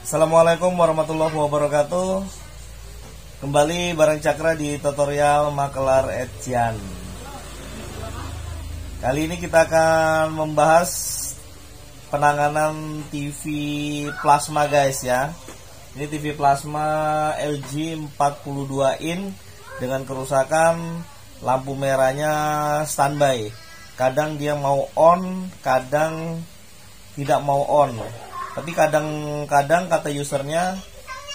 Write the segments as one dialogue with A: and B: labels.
A: Assalamualaikum warahmatullahi wabarakatuh. Kembali bareng Cakra di tutorial Makelar Edjan. Kali ini kita akan membahas penanganan TV plasma guys ya. Ini TV plasma LG 42 in dengan kerusakan lampu merahnya standby. Kadang dia mau on, kadang tidak mau on. Tapi kadang-kadang kata usernya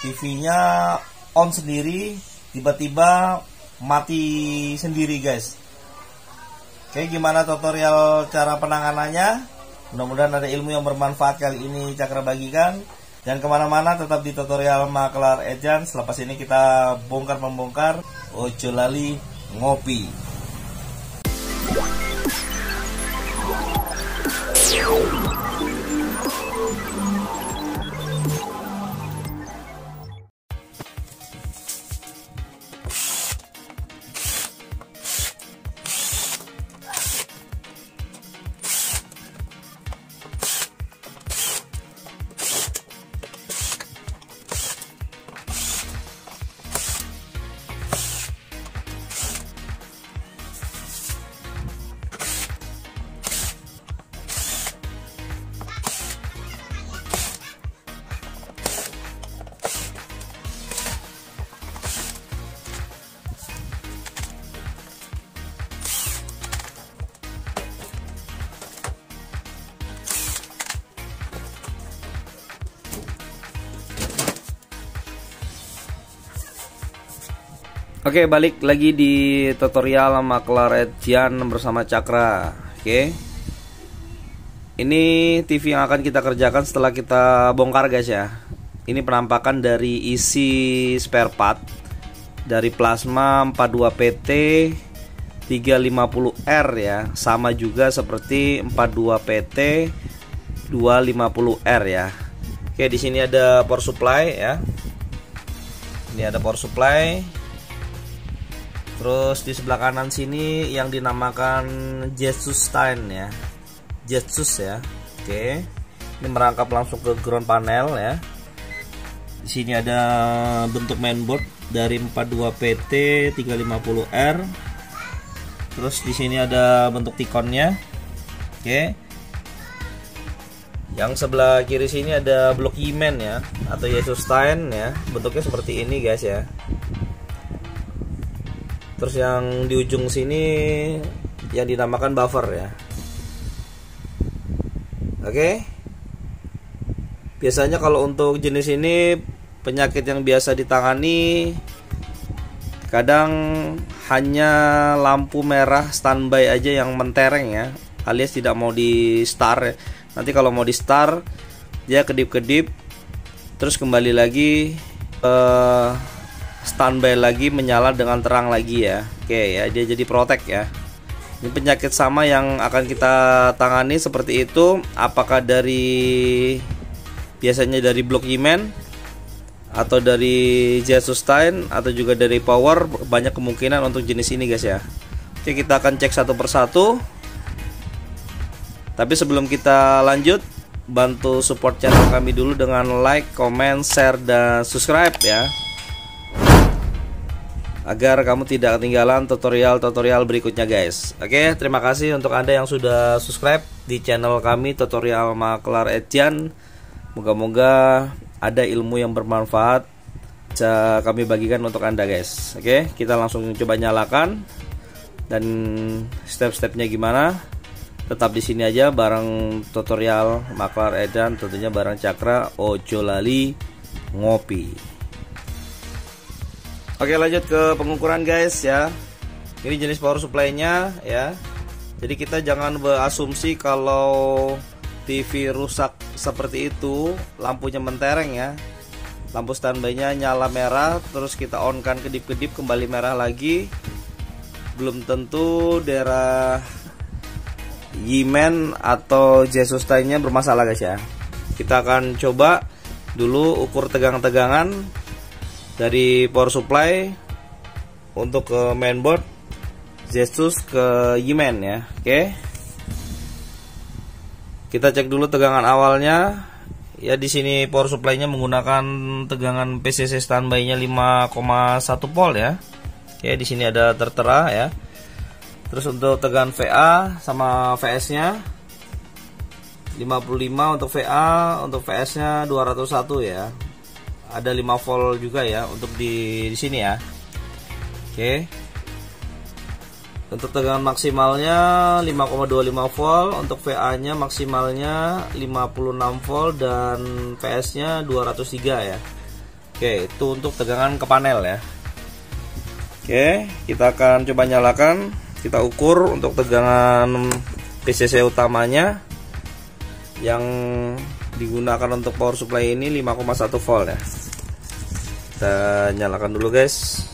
A: TV-nya on sendiri, tiba-tiba mati sendiri guys. Oke, gimana tutorial cara penanganannya? Mudah-mudahan ada ilmu yang bermanfaat kali ini Cakra bagikan. Jangan kemana-mana, tetap di tutorial Makelar Edjan. Selepas ini kita bongkar-membongkar, ojo lali ngopi. Oke, balik lagi di tutorial Makelar Edjan bersama Cakra. Oke, ini TV yang akan kita kerjakan setelah kita bongkar guys ya. Ini penampakan dari isi spare part dari plasma 42PT 350R ya. Sama juga seperti 42PT 250R ya. Oke, di sini ada power supply ya. Ini ada power supply. Terus di sebelah kanan sini yang dinamakan Jesus Stein ya. Jesus ya. Oke. Ini merangkap langsung ke ground panel ya. Di sini ada bentuk mainboard dari 42PT 350R. Terus di sini ada bentuk T-connya. Oke. Yang sebelah kiri sini ada blok Yiman ya, atau Jesus Stein ya. Bentuknya seperti ini guys ya. Terus yang di ujung sini yang dinamakan buffer ya. Oke. Biasanya kalau untuk jenis ini penyakit yang biasa ditangani kadang hanya lampu merah standby aja yang mentereng ya, alias tidak mau di start ya. Nanti kalau mau di start dia kedip-kedip terus kembali lagi standby lagi, menyala dengan terang lagi ya. Oke ya, dia jadi protek ya. Ini penyakit sama yang akan kita tangani seperti itu. Apakah biasanya dari blok Yiman atau dari Jesus Stein atau juga dari power, banyak kemungkinan untuk jenis ini guys ya. Oke, kita akan cek satu persatu. Tapi sebelum kita lanjut, bantu support channel kami dulu dengan like, comment, share, dan subscribe ya, agar kamu tidak ketinggalan tutorial-tutorial berikutnya guys. Oke, terima kasih untuk Anda yang sudah subscribe di channel kami tutorial Makelar Edjan. Moga-moga ada ilmu yang bermanfaat bisa kami bagikan untuk Anda guys. Oke, kita langsung coba nyalakan. Dan step-stepnya gimana? Tetap di sini aja bareng tutorial Makelar Edjan, tentunya bareng Cakra, ojo lali ngopi. Oke, lanjut ke pengukuran guys ya. Ini jenis power supply-nya ya. Jadi kita jangan berasumsi kalau TV rusak seperti itu, lampunya mentereng ya. Lampu standby-nya nyala merah, terus kita on-kan kedip-kedip kembali merah lagi. Belum tentu daerah Yiman atau Jesus Stein-nya bermasalah guys ya. Kita akan coba dulu ukur tegangan-tegangan dari power supply untuk ke mainboard Jesus ke Yiman ya. Oke. Kita cek dulu tegangan awalnya. ya di sini power supply-nya menggunakan tegangan PCC standby-nya 5,1 volt ya. Oke, di sini ada tertera ya. Terus untuk tegangan VA sama VS-nya 55 untuk VA, untuk VS-nya 201 ya. Ada 5 volt juga ya untuk di sini ya. Oke. Untuk tegangan maksimalnya 5,25 volt, untuk VA-nya maksimalnya 56 volt dan VS-nya 203 ya. Oke, itu untuk tegangan ke panel ya. Oke, kita akan coba nyalakan, kita ukur untuk tegangan PCC utamanya yang digunakan untuk power supply ini 5,1 volt ya. Kita nyalakan dulu guys.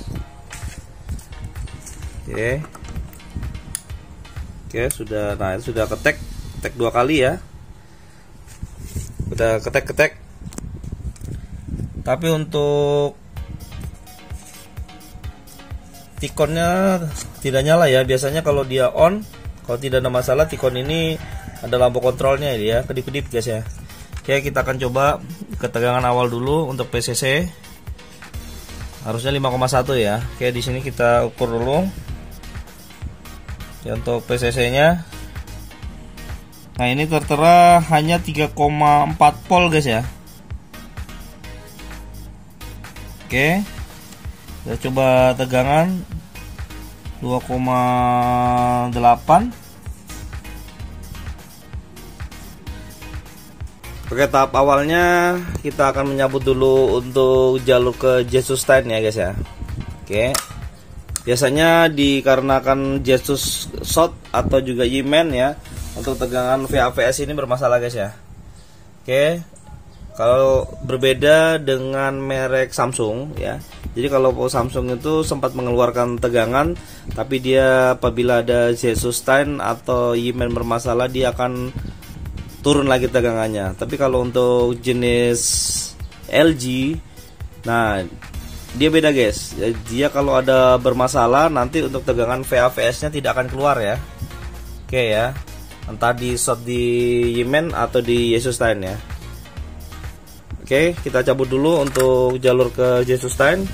A: Oke, sudah, nah sudah ketek 2 kali ya. Udah ketek. Tapi untuk tikonnya tidak nyala ya. Biasanya kalau dia on, kalau tidak ada masalah, tikon ini ada lampu kontrolnya ya, kedip-kedip guys ya. Oke, kita akan coba ketegangan awal dulu untuk PCC. Harusnya 5,1 ya. Oke, di sini kita ukur dulu. Ya, untuk PCC-nya. Nah, ini tertera hanya 3,4 volt guys ya. Oke. Kita coba tegangan 2,8. Oke, tahap awalnya kita akan menyabut dulu untuk jalur ke jet sustain ya guys ya. Oke. Biasanya dikarenakan jet short atau juga Y-main ya, untuk tegangan VAVS ini bermasalah guys ya. Oke. Kalau berbeda dengan merek Samsung ya. Jadi kalau Samsung itu sempat mengeluarkan tegangan, tapi dia apabila ada jet sustain atau Y-main bermasalah, dia akan turun lagi tegangannya. Tapi kalau untuk jenis LG, nah dia beda guys. Dia kalau ada bermasalah, nanti untuk tegangan VAVS-nya tidak akan keluar ya. Oke ya, entah di short di Y-main atau di sustain ya. Oke, kita cabut dulu untuk jalur ke jet sustain.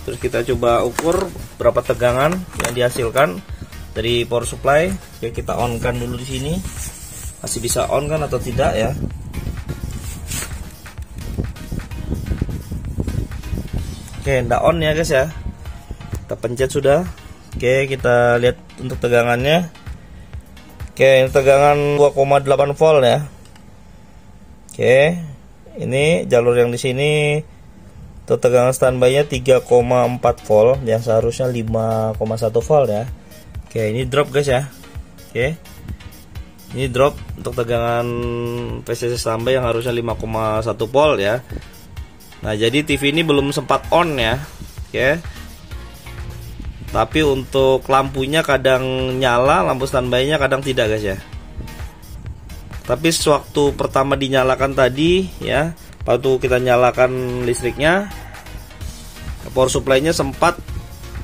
A: Terus kita coba ukur berapa tegangan yang dihasilkan dari power supply. Oke, kita on kan dulu di sini. Masih bisa on kan atau tidak ya? Oke, ndak on ya guys ya. Kita pencet sudah. Oke, kita lihat untuk tegangannya. Oke, tegangan 2,8 volt ya. Oke, ini jalur yang di sini untuk tegangan standby-nya 3,4 volt yang seharusnya 5,1 volt ya. Oke, ini drop guys ya. Oke. Ini drop untuk tegangan PCC standby yang harusnya 5,1 volt ya. Nah, jadi TV ini belum sempat on ya. Oke. Tapi untuk lampunya kadang nyala, lampu standby-nya kadang tidak guys ya. Tapi sewaktu pertama dinyalakan tadi ya, waktu kita nyalakan listriknya, power supply-nya sempat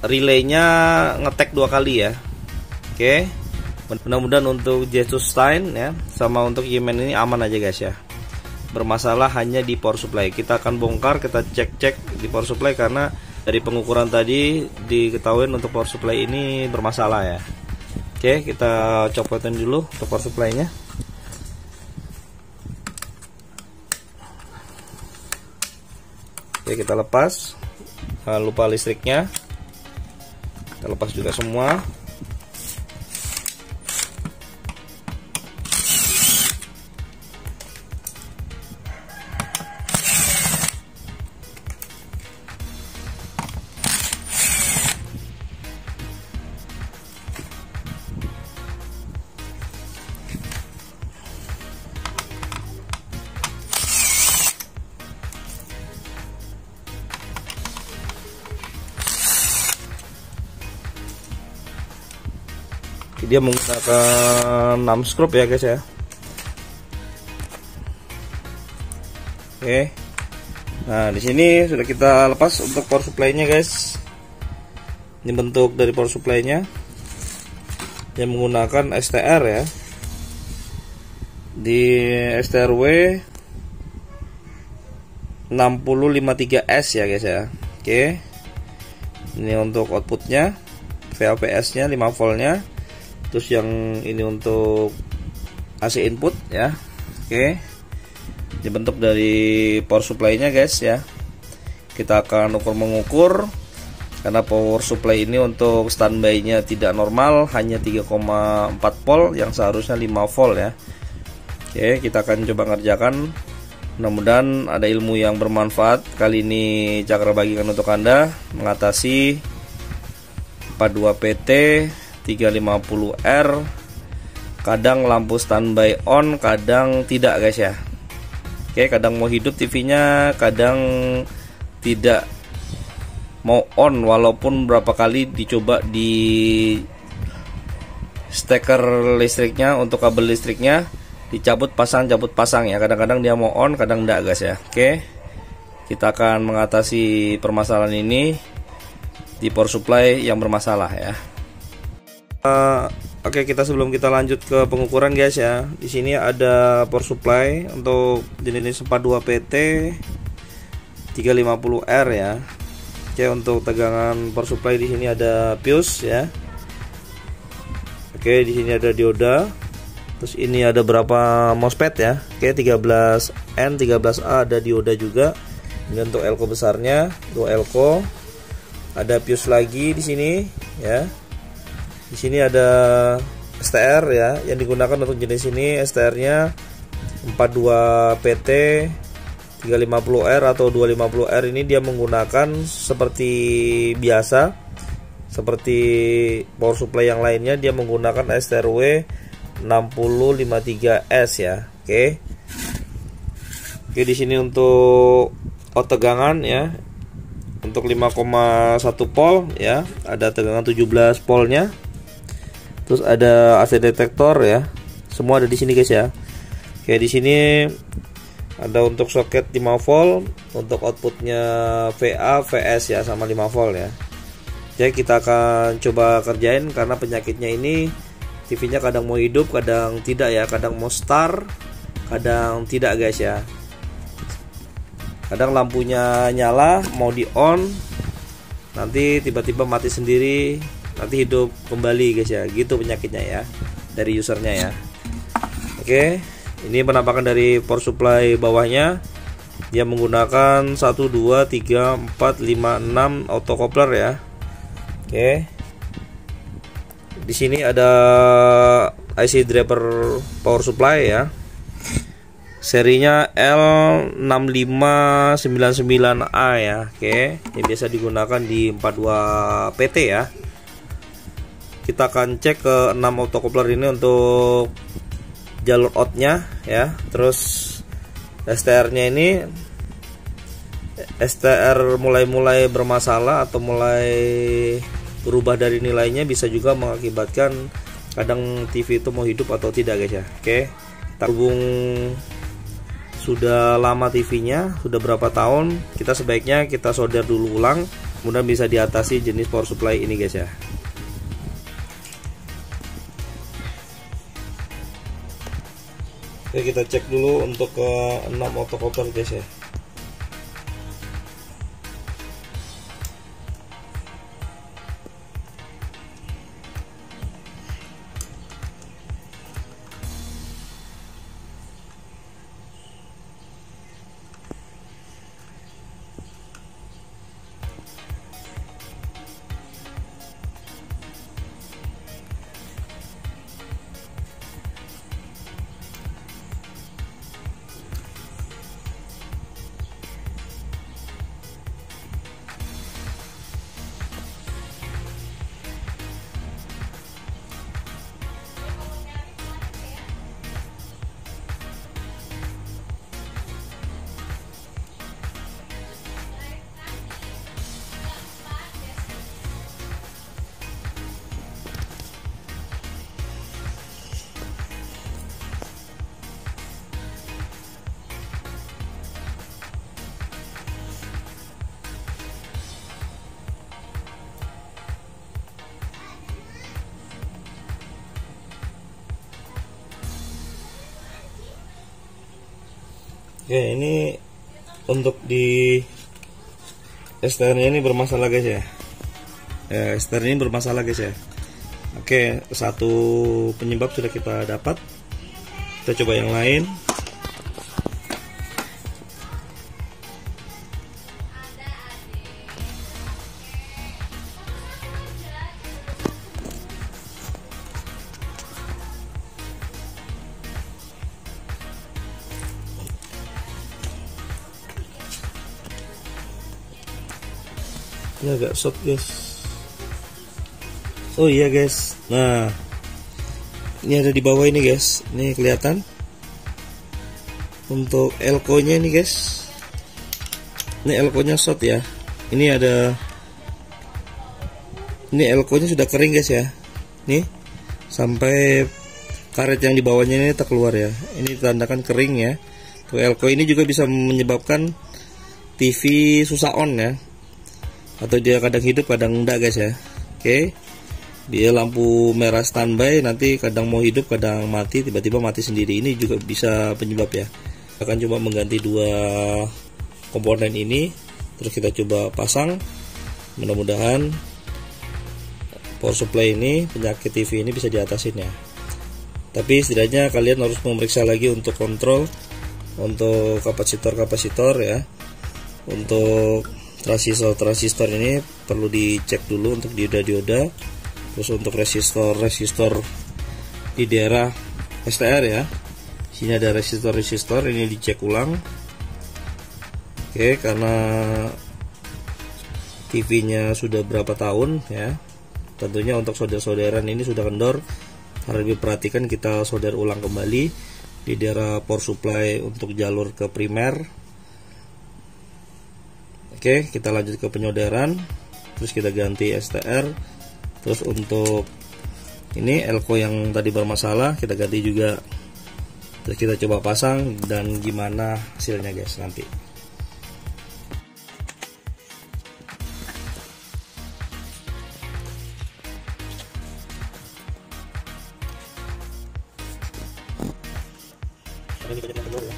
A: relaynya ngetek 2 kali ya. Oke. Mudah-mudahan untuk jet sustain ya sama untuk Y-main ini aman aja guys ya. Bermasalah hanya di power supply. Kita akan bongkar, kita cek di power supply karena dari pengukuran tadi diketahui untuk power supply ini bermasalah ya. Oke, kita copotin dulu untuk power supply-nya. Oke, kita lepas. Jangan lupa listriknya. Kita lepas juga semua. Dia menggunakan 6 skrup ya guys ya. Oke. Nah, di sini sudah kita lepas untuk power supply-nya guys. Ini bentuk dari power supply-nya yang menggunakan STR ya. Di STRW 6053S ya guys ya. Oke. Ini untuk outputnya, VLPS nya 5 voltnya. Terus yang ini untuk AC input ya. Oke. Dibentuk dari power supply nya guys ya. Kita akan mengukur karena power supply ini untuk standby nya tidak normal, hanya 3,4 volt yang seharusnya 5 volt ya. Oke, kita akan coba ngerjakan. Mudah-mudahan ada ilmu yang bermanfaat. Kali ini Cakra bagikan untuk Anda mengatasi 42PT 350R. Kadang lampu standby on, kadang tidak guys ya. Oke, kadang mau hidup TV-nya, kadang tidak mau on walaupun berapa kali dicoba di steker listriknya untuk kabel listriknya dicabut pasang ya. Kadang-kadang dia mau on, kadang enggak guys ya. Oke. Kita akan mengatasi permasalahan ini di power supply yang bermasalah ya. Oke, sebelum kita lanjut ke pengukuran guys ya. Di sini ada power supply untuk jenis 42PT 350R ya. Oke, untuk tegangan power supply di sini ada fuse ya. Oke, di sini ada dioda. Terus ini ada berapa MOSFET ya. Oke, 13N, 13A ada dioda juga. Ini untuk elko besarnya, 2 elko. Ada fuse lagi di sini ya. Di sini ada STR ya, yang digunakan untuk jenis ini STR-nya 42PT 350R atau 250R. Ini dia menggunakan seperti biasa, seperti power supply yang lainnya, dia menggunakan STRW 6053S ya. Oke. Di sini untuk tegangan ya. Untuk 5,1 volt ya, ada tegangan 17 voltnya. Terus ada AC detektor ya. Semua ada di sini guys ya. Oke, di sini ada untuk soket 5 volt, untuk outputnya VA, VS ya, sama 5 volt ya. Jadi kita akan coba kerjain karena penyakitnya ini TV-nya kadang mau hidup, kadang tidak ya, kadang mau start, kadang tidak guys ya. Kadang lampunya nyala, mau di on, nanti tiba-tiba mati sendiri, nanti hidup kembali guys ya. Gitu penyakitnya ya, dari usernya ya. Oke, ini penampakan dari power supply bawahnya. Dia menggunakan 1, 2, 3, 4, 5, 6 autocoupler ya. Oke. Di sini ada IC driver power supply ya. Serinya L6599A ya. Oke, ini biasa digunakan di 42PT ya. Kita akan cek ke 6 autocoupler ini untuk jalur outnya ya. Terus STR-nya ini STR mulai bermasalah atau mulai berubah dari nilainya, bisa juga mengakibatkan kadang TV itu mau hidup atau tidak guys ya. Oke, kita hubung sudah lama TV-nya, sudah berapa tahun, kita sebaiknya kita solder dulu ulang, kemudian bisa diatasi jenis power supply ini guys ya. Oke, kita cek dulu untuk ke 6 autocoupler guys ya. Oke, ini untuk di STR-nya ini bermasalah guys ya. STR ini bermasalah guys ya. Oke, satu penyebab sudah kita dapat. Kita coba yang lain. Ini agak short guys. Oh iya guys. Nah, ini ada di bawah ini guys. Ini kelihatan. Untuk elko-nya ini guys. Ini elko-nya short ya. Ini ada. Ini elko-nya sudah kering guys ya. Nih, sampai karet yang di bawahnya ini tak keluar ya. Ini ditandakan kering ya. Tuh elko ini juga bisa menyebabkan TV susah on ya. Atau dia kadang hidup kadang enggak guys ya. Oke, dia lampu merah standby, nanti kadang mau hidup kadang mati, tiba-tiba mati sendiri. Ini juga bisa penyebab ya. Akan coba mengganti dua komponen ini, terus kita coba pasang. Mudah-mudahan power supply ini, penyakit TV ini bisa diatasin ya. Tapi setidaknya kalian harus memeriksa lagi untuk kontrol, untuk kapasitor ya. Untuk transistor ini perlu dicek dulu untuk dioda. Terus untuk resistor di daerah STR ya. Sini ada resistor ini dicek ulang. Oke, karena TV-nya sudah berapa tahun ya. Tentunya untuk solder-solderan ini sudah kendor. Harus diperhatikan, kita solder ulang kembali di daerah power supply untuk jalur ke primer. Oke, kita lanjut ke penyodaran. Terus kita ganti STR. Terus untuk ini elko yang tadi bermasalah kita ganti juga. Terus kita coba pasang dan gimana hasilnya guys nanti. Ini kejadian telur ya.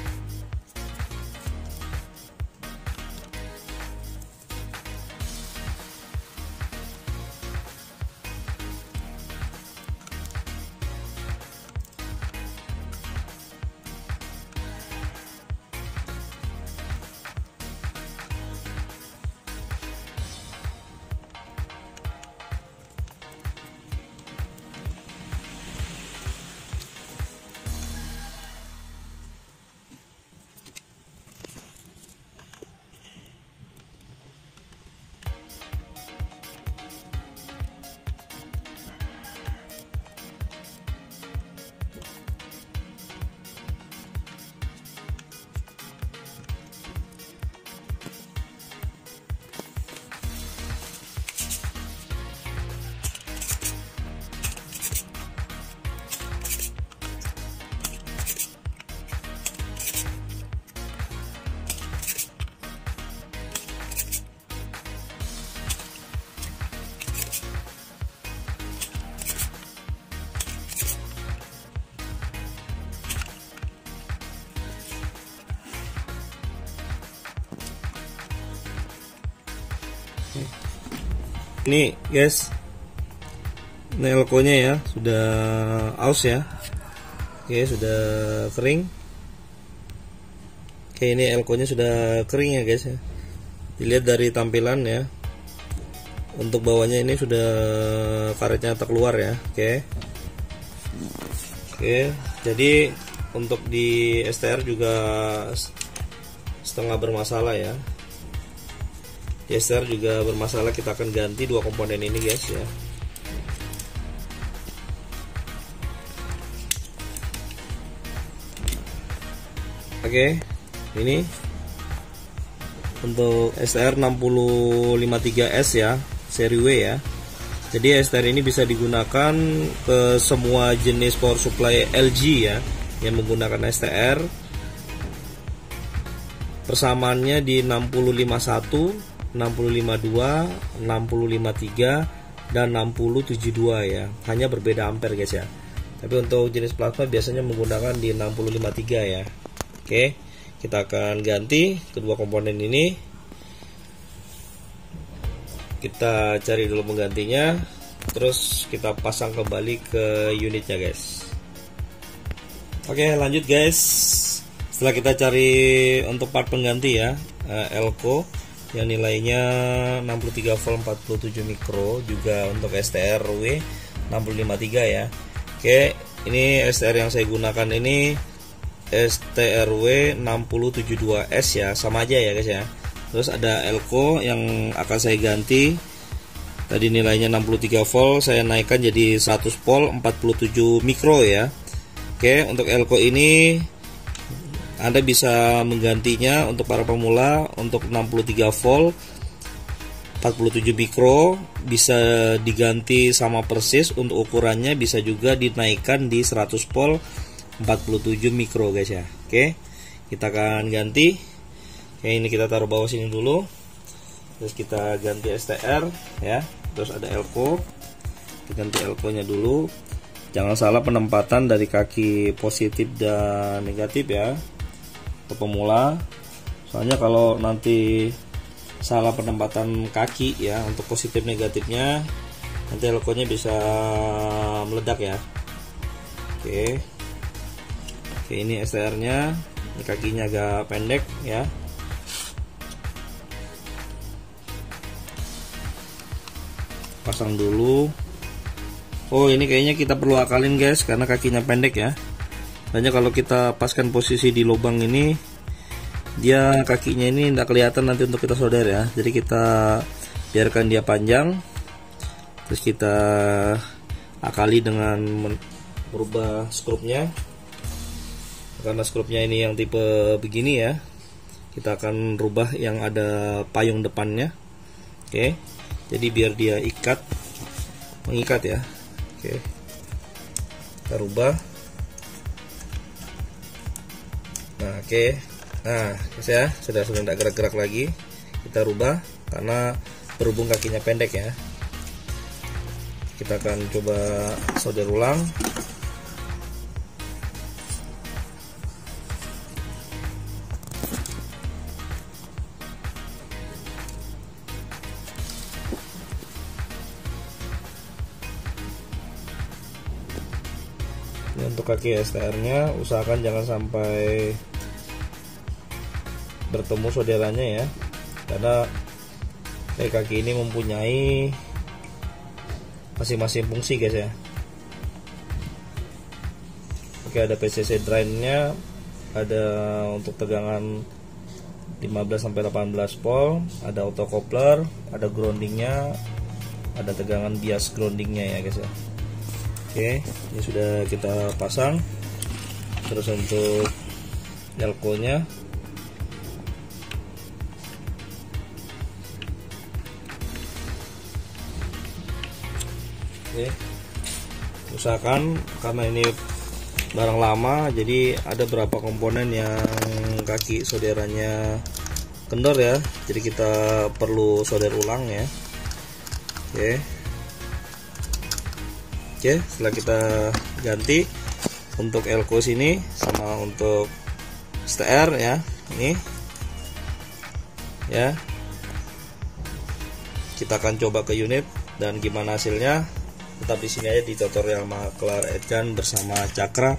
A: Ini guys, ini elko-nya ya sudah aus ya. Oke, sudah kering. Oke, ini elko-nya sudah kering ya guys ya. Dilihat dari tampilan ya. Untuk bawahnya ini sudah karetnya tak keluar ya. Oke. Oke, jadi untuk di STR juga setengah bermasalah ya. Di STR juga bermasalah, kita akan ganti dua komponen ini guys ya. Oke, ini untuk STR 6053S ya, seri W ya. Jadi STR ini bisa digunakan ke semua jenis power supply LG ya yang menggunakan STR. Persamaannya di 651, 652, 653 dan 6072 ya. Hanya berbeda ampere guys ya. Tapi untuk jenis plasma biasanya menggunakan di 653 ya. Oke. Kita akan ganti kedua komponen ini. Kita cari dulu penggantinya, terus kita pasang kembali ke unitnya guys. Oke, lanjut guys. Setelah kita cari untuk part pengganti ya, elko yang nilainya 63 volt 47 mikro, juga untuk STRW 653 ya. Oke, ini STR yang saya gunakan ini STRW 6072S ya, sama aja ya guys ya. Terus ada elko yang akan saya ganti. Tadi nilainya 63 volt, saya naikkan jadi 100 volt 47 mikro ya. Oke, untuk elko ini Anda bisa menggantinya untuk para pemula untuk 63 volt 47 mikro, bisa diganti sama persis. Untuk ukurannya bisa juga dinaikkan di 100 volt 47 mikro guys ya. Oke, kita akan ganti. Oke, ini kita taruh bawah sini dulu. Terus kita ganti STR ya. Terus ada elko, kita ganti elko nya dulu. Jangan salah penempatan dari kaki positif dan negatif ya, untuk pemula. Soalnya kalau nanti salah penempatan kaki ya untuk positif negatifnya, nanti elko nya bisa meledak ya. Oke, ini STR nya, ini kakinya agak pendek ya. Pasang dulu. Oh, ini kayaknya kita perlu akalin guys, karena kakinya pendek ya. Hanya kalau kita paskan posisi di lubang ini, dia kakinya ini tidak kelihatan nanti untuk kita solder ya. Jadi kita biarkan dia panjang, terus kita akali dengan merubah skrupnya. Karena skrupnya ini yang tipe begini ya, kita akan rubah yang ada payung depannya. Oke, jadi biar dia mengikat ya. Oke, kita rubah. Nah, oke. Nah, ya sudah tidak gerak-gerak lagi. Kita rubah karena berhubung kakinya pendek ya. Kita akan coba solder ulang. Ini untuk kaki STR nya, usahakan jangan sampai bertemu solderannya ya, karena kaki ini mempunyai masing-masing fungsi guys ya. Oke, ada PCC drain nya, ada untuk tegangan 15-18 volt, ada auto coupler, ada groundingnya, ada tegangan bias groundingnya ya guys ya. Oke, ini sudah kita pasang. Terus untuk elko nya, oke, usahakan karena ini barang lama, jadi ada beberapa komponen yang kaki solderannya kendor ya, jadi kita perlu solder ulang ya. Oke, setelah kita ganti untuk elko sini sama untuk STR ya, ini ya, kita akan coba ke unit dan gimana hasilnya. Tetap di sini aja di tutorial Maklar Edgan bersama Cakra.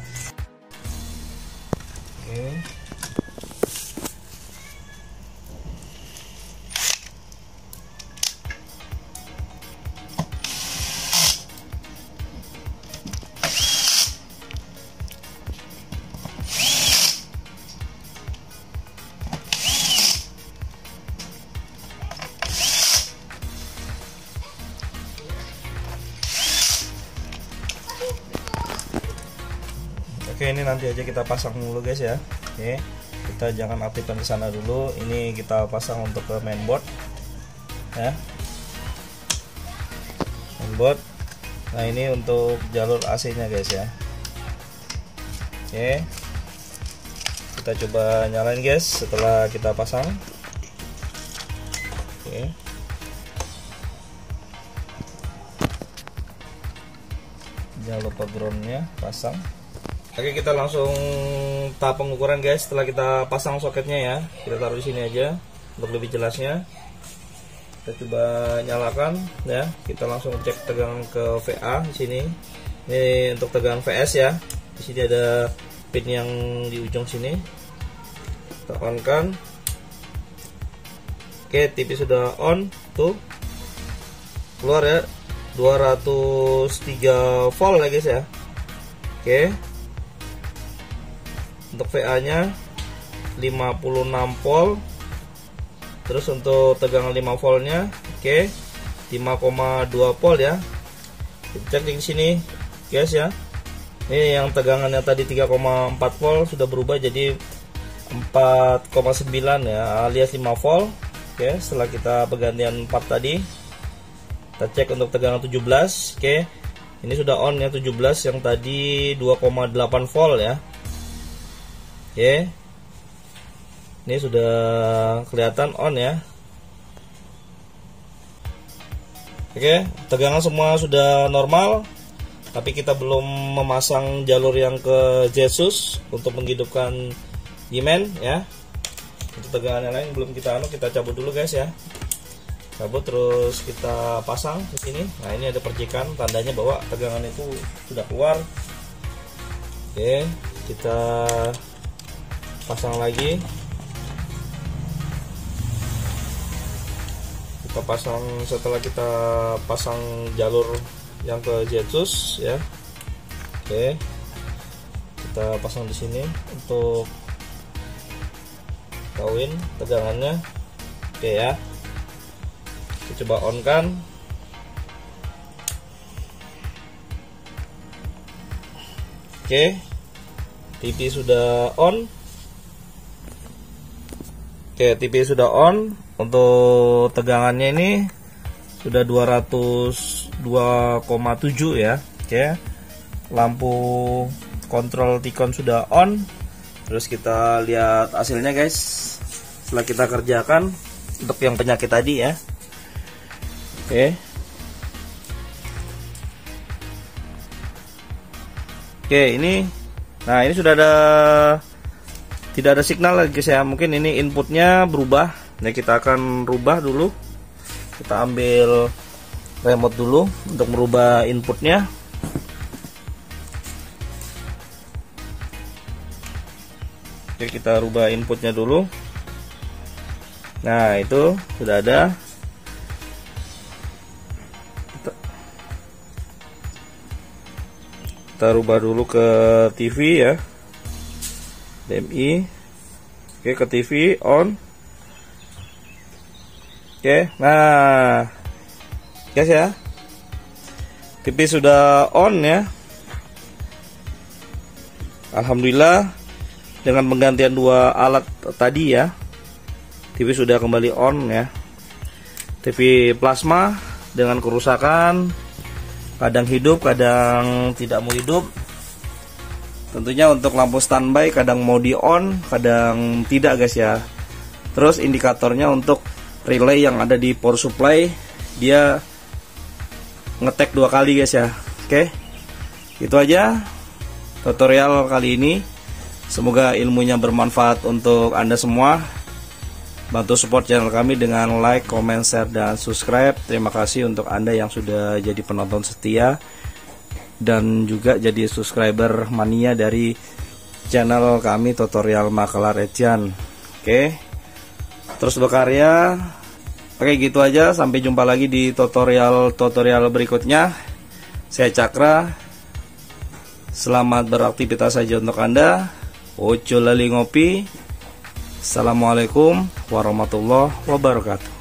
A: Oke. Oke, ini nanti aja kita pasang dulu guys ya. Oke, kita jangan aktifkan ke sana dulu. Ini kita pasang untuk ke mainboard ya, mainboard. Nah, ini untuk jalur AC nya guys ya. Oke, kita coba nyalain guys setelah kita pasang. Oke, jangan lupa groundnya pasang. Oke, kita langsung tahap pengukuran guys. Setelah kita pasang soketnya ya, kita taruh di sini aja untuk lebih jelasnya. Kita coba nyalakan ya. Kita langsung cek tegangan ke VA di sini. Ini untuk tegangan VS ya. Di sini ada pin yang di ujung sini. Kita on kan. Oke, TV sudah on tuh. Keluar ya 203 volt ya guys ya. Oke. Untuk VA nya 56 volt. Terus untuk tegangan 5 voltnya oke 5,2 volt ya. Kita cek di sini guys ya. Ini yang tegangannya tadi 3,4 volt sudah berubah jadi 4,9 ya, alias 5 volt. Oke, setelah kita pergantian part tadi, kita cek untuk tegangan 17. Oke, ini sudah on ya 17, yang tadi 2,8 volt ya. Oke, ini sudah kelihatan on ya. Oke, tegangan semua sudah normal, tapi kita belum memasang jalur yang ke Jesus untuk menghidupkan G-Man ya. Untuk tegangan yang lain belum kita kita cabut dulu guys ya. Cabut terus kita pasang di sini. Nah, ini ada percikan tandanya bahwa tegangan itu sudah keluar. Oke, kita pasang lagi. Kita pasang setelah kita pasang jalur yang ke Jesus ya. Oke, kita pasang di sini untuk kawin tegangannya. Oke ya, kita coba on kan. Oke, TV sudah on. Oke, TV sudah on. Untuk tegangannya ini sudah 202,7 ya. Oke, lampu kontrol Ticon sudah on. Terus kita lihat hasilnya guys, setelah kita kerjakan untuk yang penyakit tadi ya. Oke. Oke, ini nah ini sudah ada, tidak ada signal lagi guys ya. Mungkin ini inputnya berubah. Nah, kita akan rubah dulu. Kita ambil remote dulu untuk merubah inputnya. Oke, kita rubah inputnya dulu. Nah, itu sudah ada. Kita rubah dulu ke TV ya, DMI. Oke, ke TV on. Oke, nah guys ya, TV sudah on ya. Alhamdulillah, dengan penggantian dua alat tadi ya, TV sudah kembali on ya. TV plasma dengan kerusakan, kadang hidup, kadang tidak mau hidup. Tentunya untuk lampu standby kadang mau di on, kadang tidak guys ya. Terus indikatornya untuk relay yang ada di power supply, dia ngetek 2 kali guys ya. Oke, itu aja tutorial kali ini. Semoga ilmunya bermanfaat untuk Anda semua. Bantu support channel kami dengan like, comment, share, dan subscribe. Terima kasih untuk Anda yang sudah jadi penonton setia dan juga jadi subscriber mania dari channel kami Tutorial Makelar Etian. Oke, terus berkarya. Oke, gitu aja. Sampai jumpa lagi di tutorial berikutnya. Saya Cakra. Selamat beraktivitas saja untuk Anda. Ojo lali ngopi. Assalamualaikum warahmatullahi wabarakatuh.